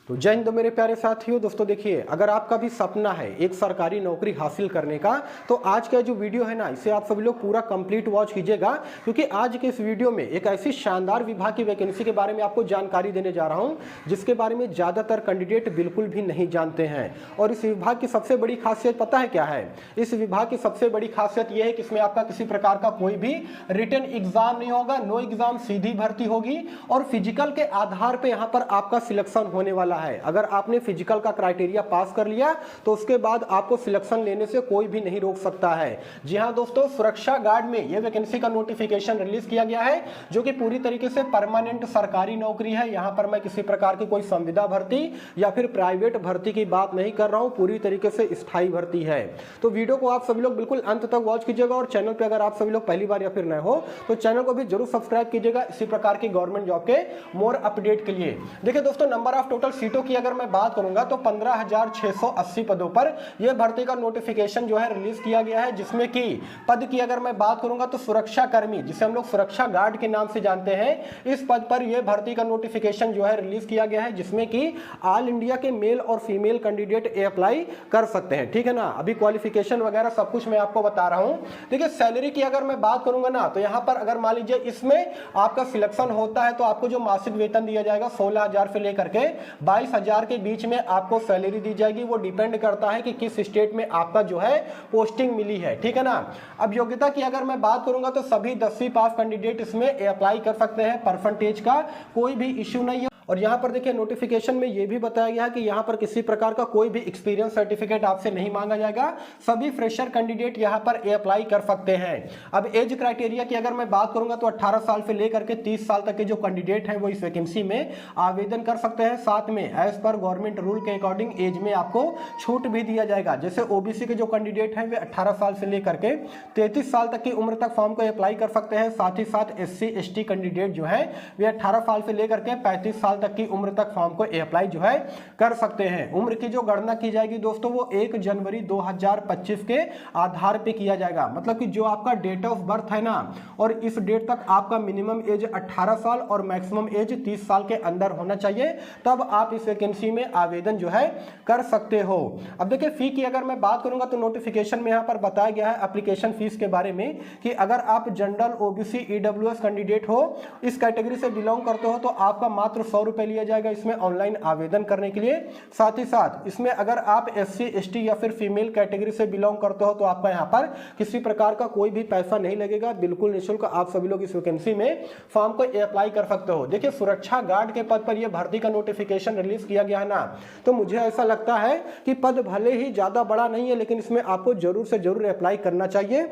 तो जय हिंद मेरे प्यारे साथियों। दोस्तों देखिए, अगर आपका भी सपना है एक सरकारी नौकरी हासिल करने का, तो आज का जो वीडियो है ना, इसे आप सभी लोग पूरा कंप्लीट वॉच कीजिएगा, क्योंकि आज के इस वीडियो में एक ऐसी शानदार विभाग की वैकेंसी के बारे में आपको जानकारी देने जा रहा हूं, जिसके बारे में ज़्यादातर कैंडिडेट बिल्कुल भी नहीं जानते हैं। और इस विभाग की सबसे बड़ी खासियत पता है क्या है? इस विभाग की सबसे बड़ी खासियत यह है कि इसमें आपका किसी प्रकार का कोई भी रिटन एग्जाम नहीं होगा, नो एग्जाम, सीधी भर्ती होगी और फिजिकल के आधार पर यहाँ पर आपका सिलेक्शन होने वाला है। अगर आपने फिजिकल का क्राइटेरिया पास कर लिया तो उसके बाद आपको सिलेक्शन लेने से कोई भी नहीं रोक सकता है। जी हां दोस्तों, सुरक्षा गार्ड में यह वैकेंसी का नोटिफिकेशन रिलीज किया गया है, जो कि पूरी तरीके से परमानेंट सरकारी नौकरी है। यहां पर मैं किसी प्रकार की कोई संविदा भर्ती या फिर प्राइवेट भर्ती की बात नहीं कर रहा हूं, पूरी तरीके से स्थायी भर्ती है। तो वीडियो को आप सभी लोग बिल्कुल अंत तक वॉच कीजिएगा और चैनल पर अगर आप सभी लोग पहली बार या फिर नए हो तो चैनल को भी जरूर सब्सक्राइब कीजिएगा इसी प्रकार की गवर्नमेंट जॉब के मोर अपडेट के लिए। देखिए दोस्तों, नंबर ऑफ टोटल सीटों की अगर मैं बात करूंगा तो 15,680 पदों पर यह भर्ती का नोटिफिकेशन जो है रिलीज किया गया है, जिसमें कि पद की अगर मैं बात करूंगा तो सुरक्षा कर्मी, जिसे हम लोग सुरक्षा गार्ड के नाम से जानते हैं, इस पद पर यह भर्ती का नोटिफिकेशन जो है रिलीज किया गया है, जिसमें कि ऑल इंडिया के मेल और फीमेल कैंडिडेट अप्लाई कर सकते हैं। ठीक है ना, अभी क्वालिफिकेशन वगैरह सब कुछ मैं आपको बता रहा हूं। देखिए, सैलरी की अगर मैं बात करूंगा ना, तो यहां पर अगर मान लीजिए इसमें आपका सिलेक्शन होता है तो आपको जो मासिक वेतन दिया जाएगा 16,000 से लेकर के 22,000 के बीच में आपको सैलरी दी जाएगी। वो डिपेंड करता है कि किस स्टेट में आपका जो है पोस्टिंग मिली है। ठीक है ना। अब योग्यता की अगर मैं बात करूंगा तो सभी 10वीं पास कैंडिडेट इसमें अप्लाई कर सकते हैं, परसेंटेज का कोई भी इश्यू नहीं है। और यहाँ पर देखिए, नोटिफिकेशन में यह भी बताया गया है कि यहाँ पर किसी प्रकार का कोई भी एक्सपीरियंस सर्टिफिकेट आपसे नहीं मांगा जाएगा, सभी फ्रेशर कैंडिडेट यहाँ पर अप्लाई कर सकते हैं। अब एज क्राइटेरिया की अगर मैं बात करूंगा तो 18 साल से लेकर के 30 साल तक के जो कैंडिडेट हैं वो इस वैकेंसी में आवेदन कर सकते हैं। साथ में एज पर गवर्नमेंट रूल के अकॉर्डिंग एज में आपको छूट भी दिया जाएगा। जैसे ओबीसी के जो कैंडिडेट हैं वे 18 साल से लेकर के 33 साल तक की उम्र तक फॉर्म को अप्लाई कर सकते हैं। साथ ही साथ SC ST कैंडिडेट जो है वे 18 साल से लेकर के 35 साल तक की उम्र तक फॉर्म को अप्लाई जो है कर सकते हैं। उम्र की जो गणना की जाएगी दोस्तों, वो 1 जनवरी 2025 के आधार पे किया जाएगा। मतलब कि जो आपका डेट ऑफ बर्थ है ना, और इस डेट तक आपका मिनिमम एज 18 साल और मैक्सिमम एज 30 साल के अंदर होना चाहिए, तब आप इस वैकेंसी में आवेदन जो है कर सकते हो। अब देखिए, फी की अगर मैं बात करूंगा तो नोटिफिकेशन में यहां पर बताया गया है एप्लीकेशन फीस के बारे में कि अगर आप जनरल, OBC, EWS कैंडिडेट हो, इस कैटेगरी से बिलोंग करते हो, तो आपका मात्र 100 रुपए लिया जाएगा इसमें ऑनलाइन आवेदन करने के लिए। साथ ही साथ इसमें अगर आप SC ST या फिर फीमेल कैटेगरी से बिलोंग करते हो तो आपका यहाँ पर किसी प्रकार का कोई भी पैसा नहीं लगेगा, बिल्कुल निःशुल्क आप सभी लोग इस वैकेंसी में फॉर्म को अप्लाई कर सकते हो। देखिए, सुरक्षा गार्ड के पद पर यह भर्ती का नोटिफिकेशन रिलीज किया गया है ना, तो मुझे ऐसा लगता है कि पद भले ही ज्यादा बड़ा नहीं है, लेकिन इसमें आपको जरूर से जरूर अप्लाई करना चाहिए।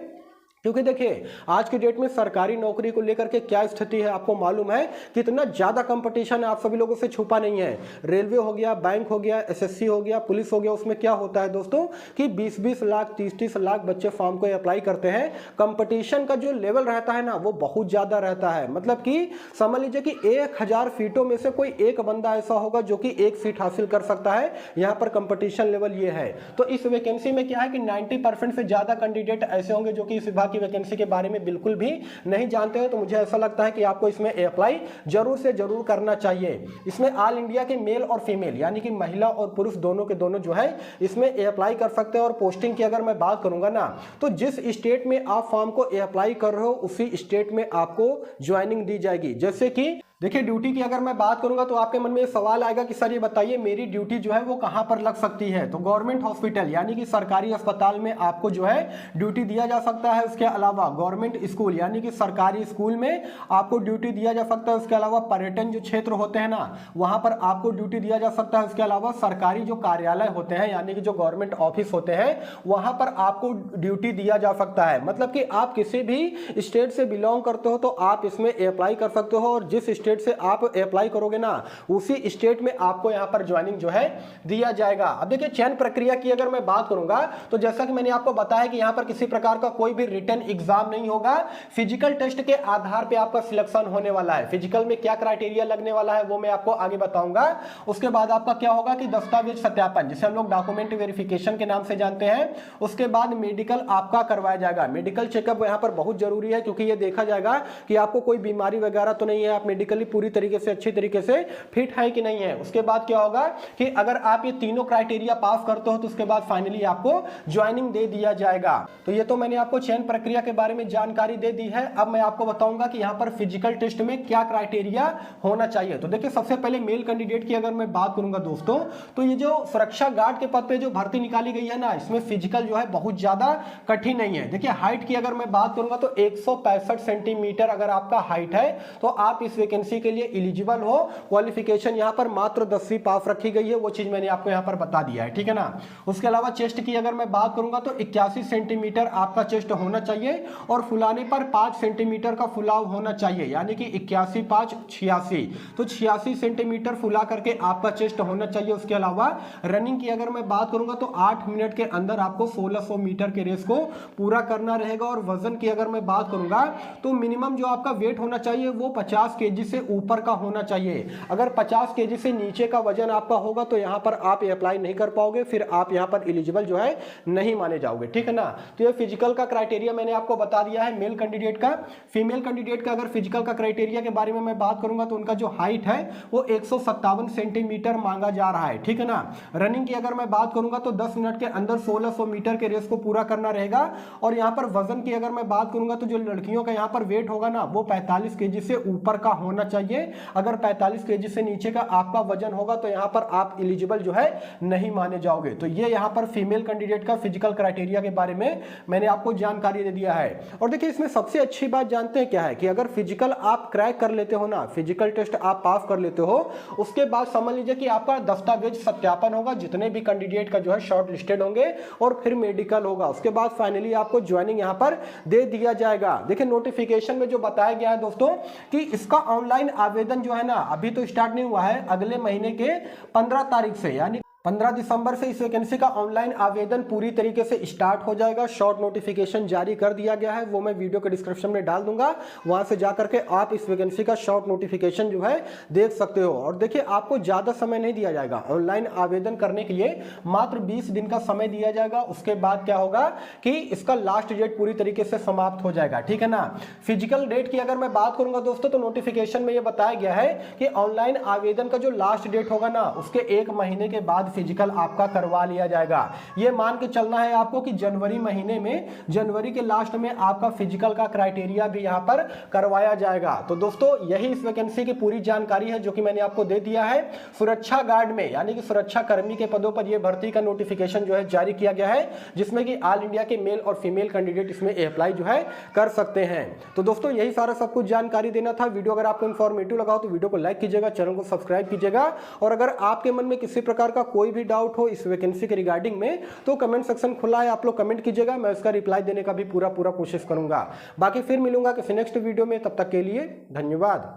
क्योंकि देखिए, आज की डेट में सरकारी नौकरी को लेकर के क्या स्थिति है आपको मालूम है, कितना ज्यादा कंपटीशन है, आप सभी लोगों से छुपा नहीं है। रेलवे हो गया, बैंक हो गया, SSC हो गया, पुलिस हो गया, उसमें क्या होता है दोस्तों कि 20-20 लाख, 30-30 लाख बच्चे फॉर्म को अप्लाई करते हैं। कंपटीशन का जो लेवल रहता है ना, वो बहुत ज्यादा रहता है। मतलब कि समझ लीजिए कि 1000 सीटों में से कोई एक बंदा ऐसा होगा जो कि एक सीट हासिल कर सकता है। यहाँ पर कंपटीशन लेवल ये है। तो इस वैकेंसी में क्या है कि 90% से ज्यादा कैंडिडेट ऐसे होंगे जो कि इस विभाग वैकेंसी के बारे में बिल्कुल भी नहीं जानते हैं। तो मुझे ऐसा लगता है कि आपको इसमें अप्लाई जरूर से जरूर करना चाहिए। इसमें ऑल इंडिया के मेल और फीमेल, यानी कि महिला और पुरुष दोनों के दोनों जो है इसमें अप्लाई कर सकते हैं। और पोस्टिंग की अगर मैं बात करूंगा ना, तो जिस स्टेट में आप फॉर्म को अप्लाई कर रहे हो उसी स्टेट में आपको ज्वाइनिंग दी जाएगी। जैसे कि देखिए, ड्यूटी की अगर मैं बात करूंगा तो आपके मन में सवाल आएगा कि सर ये बताइए मेरी ड्यूटी जो है वो कहां पर लग सकती है। तो गवर्नमेंट हॉस्पिटल यानी कि सरकारी अस्पताल में आपको जो है ड्यूटी दिया जा सकता है। उसके अलावा गवर्नमेंट स्कूल यानी कि सरकारी स्कूल में आपको ड्यूटी दिया जा सकता है। उसके अलावा पर्यटन जो क्षेत्र होते हैं ना, वहां पर आपको ड्यूटी दिया जा सकता है। उसके अलावा सरकारी जो कार्यालय होते हैं यानी कि जो गवर्नमेंट ऑफिस होते हैं, वहां पर आपको ड्यूटी दिया जा सकता है। मतलब कि आप किसी भी स्टेट से बिलोंग करते हो तो आप इसमें अप्लाई कर सकते हो, और जिस स्टेट से आप अप्लाई करोगे ना, उसी स्टेट में आपको यहां पर ज्वाइनिंग जो है दिया जाएगा। अब देखिए, चयन प्रक्रिया की अगर मैं बात करूंगा तो जैसा कि मैंने आपको बताया कि यहां पर किसी प्रकार का कोई भी रिटन एग्जाम नहीं होगा, फिजिकल टेस्ट के आधार पे आपका सिलेक्शन होने वाला है। फिजिकल में क्या क्राइटेरिया लगने वाला है वो मैं आपको आगे बताऊंगा। उसके बाद आपका क्या होगा कि दस्तावेज सत्यापन, जिसे हम लोग डॉक्यूमेंट वेरिफिकेशन के नाम से जानते हैं। उसके बाद मेडिकल आपका करवाया जाएगा। मेडिकल चेकअप यहां पर बहुत जरूरी है, क्योंकि ये देखा जाएगा कि आपको कोई बीमारी वगैरह तो नहीं है, आप मेडिकल फिजिकली पूरी तरीके से अच्छी तरीके से फिट है कि नहीं है। उसके बाद क्या होगा कि अगर आप ये तीनों क्राइटेरिया पास करते हो तो उसके बाद फाइनली आपको ज्वाइनिंग दे दिया जाएगा। तो ये तो मैंने आपको चयन प्रक्रिया के बारे में जानकारी दे दी है। अब मैं आपको बताऊंगा कि यहाँ पर फिजिकल टेस्ट में क्या क्राइटेरिया होना चाहिए। तो देखिए सबसे पहले मेल कैंडिडेट की अगर मैं बात करूंगा दोस्तों, तो ये जो सुरक्षा गार्ड के पद पे जो भर्ती निकाली गई है ना, इसमें फिजिकल जो है बहुत ज्यादा कठिन नहीं है। देखिए हाइट की अगर मैं बात करूंगा तो 165 सेंटीमीटर अगर आपका हाइट है तो आप इस वैकेंसी के लिए एलिजिबल हो। क्वालिफिकेशन यहाँ पर मात्र 10वीं पास रखी गई है, वो चीज मैंने आपको यहाँ पर बता दिया है, ठीक है ना। उसके अलावा चेस्ट की अगर मैं बात करूंगा तो 81 सेंटीमीटर आपका चेस्ट होना चाहिए और फुलाने पर 5 सेंटीमीटर का फुलाव होना चाहिए, यानी कि 81 5 86, तो 86 सेंटीमीटर फुला करके आपका चेस्ट होना चाहिए। उसके अलावा रनिंग की अगर मैं बात करूंगा तो 8 मिनट के अंदर आपको 1600 मीटर के रेस को पूरा करना रहेगा। और वजन की अगर मैं बात करूंगा तो मिनिमम जो आपका वेट होना चाहिए वो 50 केजी से ऊपर का होना चाहिए। अगर 50 केजी से नीचे का वजन आपका होगा तो यहां पर आप अप्लाई नहीं कर पाओगे, फिर आप यहां पर एलिजिबल जो है नहीं माने जाओगे, ठीक है ना। तो ये फिजिकल का क्राइटेरिया मैंने आपको बता दिया है मेल कैंडिडेट का। फीमेल कैंडिडेट का अगर फिजिकल का क्राइटेरिया के बारे में मैं बात करूंगा तो उनका जो हाइट है वो 157 सेंटीमीटर मांगा जा रहा है, ठीक है ना। रनिंग की अगर मैं बात करूंगा तो 10 मिनट के अंदर 1600 मीटर के रेस को पूरा करना रहेगा। और यहां पर वजन की अगर मैं बात करूंगा तो जो लड़कियों का यहां पर वेट होगा ना वो 45 केजी से ऊपर का होना चाहिए। अगर 45 केजी से नीचे का आपका वजन होगा तो यहां पर आप एलिजिबल जो है नहीं माने जाओगे। तो ये यहां पर फीमेल कैंडिडेट का फिजिकल क्राइटेरिया के बारे में मैंने आपको जानकारी दे दिया है। और देखिए इसमें सबसे अच्छी बात जानते हैं क्या है कि अगर फिजिकल आप क्रैक कर लेते हो ना, फिजिकल टेस्ट आप पास कर लेते हो, उसके बाद समझ लीजिए कि आपका दस्तावेज सत्यापन होगा, जितने भी कैंडिडेट का जो है शॉर्ट लिस्टेड होंगे, और फिर मेडिकल होगा। उसके बाद फाइनली आपको ज्वाइनिंग यहां पर दे दिया जाएगा। देखिए नोटिफिकेशन में जो बताया गया है दोस्तों कि इसका ऑनलाइन आवेदन जो है ना अभी तो स्टार्ट नहीं हुआ है, अगले महीने के 15 तारीख से यानी 15 दिसंबर से इस वैकेंसी का ऑनलाइन आवेदन पूरी तरीके से स्टार्ट हो जाएगा। शॉर्ट नोटिफिकेशन जारी कर दिया गया है, वो मैं वीडियो के डिस्क्रिप्शन में डाल दूंगा, वहां से जाकर के आप इस वैकेंसी का शॉर्ट नोटिफिकेशन जो है देख सकते हो। और देखिए आपको ज्यादा समय नहीं दिया जाएगा ऑनलाइन आवेदन करने के लिए, मात्र 20 दिन का समय दिया जाएगा। उसके बाद क्या होगा कि इसका लास्ट डेट पूरी तरीके से समाप्त हो जाएगा, ठीक है ना। फिजिकल डेट की अगर मैं बात करूंगा दोस्तों तो नोटिफिकेशन में यह बताया गया है कि ऑनलाइन आवेदन का जो लास्ट डेट होगा ना उसके 1 महीने के बाद फिजिकल आपका करवा लिया जाएगा। ये मान के चलना है आपको कि जनवरी महीने में, जनवरी के लास्ट में आपका फिजिकल का क्राइटेरिया भी यहां पर करवाया जाएगा। तो दोस्तों यही इस वैकेंसी की पूरी जानकारी है जो कि मैंने आपको दे दिया है। सुरक्षा गार्ड में यानी कि सुरक्षा कर्मी के पदों पर यह भर्ती का नोटिफिकेशन जो है जारी किया गया है, जिसमें कि ऑल इंडिया के मेल और फीमेल कैंडिडेट इसमें अप्लाई जो है कर सकते हैं। तो दोस्तों यही सारा सब कुछ जानकारी देना था। वीडियो अगर आपको इन्फॉर्मेटिव लगा हो तो वीडियो को लाइक कीजिएगा, चैनल को सब्सक्राइब कीजिएगा। और अगर आपके मन में किसी प्रकार का कोई भी डाउट हो इस वैकेंसी के रिगार्डिंग में तो कमेंट सेक्शन खुला है, आप लोग कमेंट कीजिएगा, मैं उसका रिप्लाई देने का भी पूरा कोशिश करूंगा। बाकी फिर मिलूंगा किसी नेक्स्ट वीडियो में, तब तक के लिए धन्यवाद।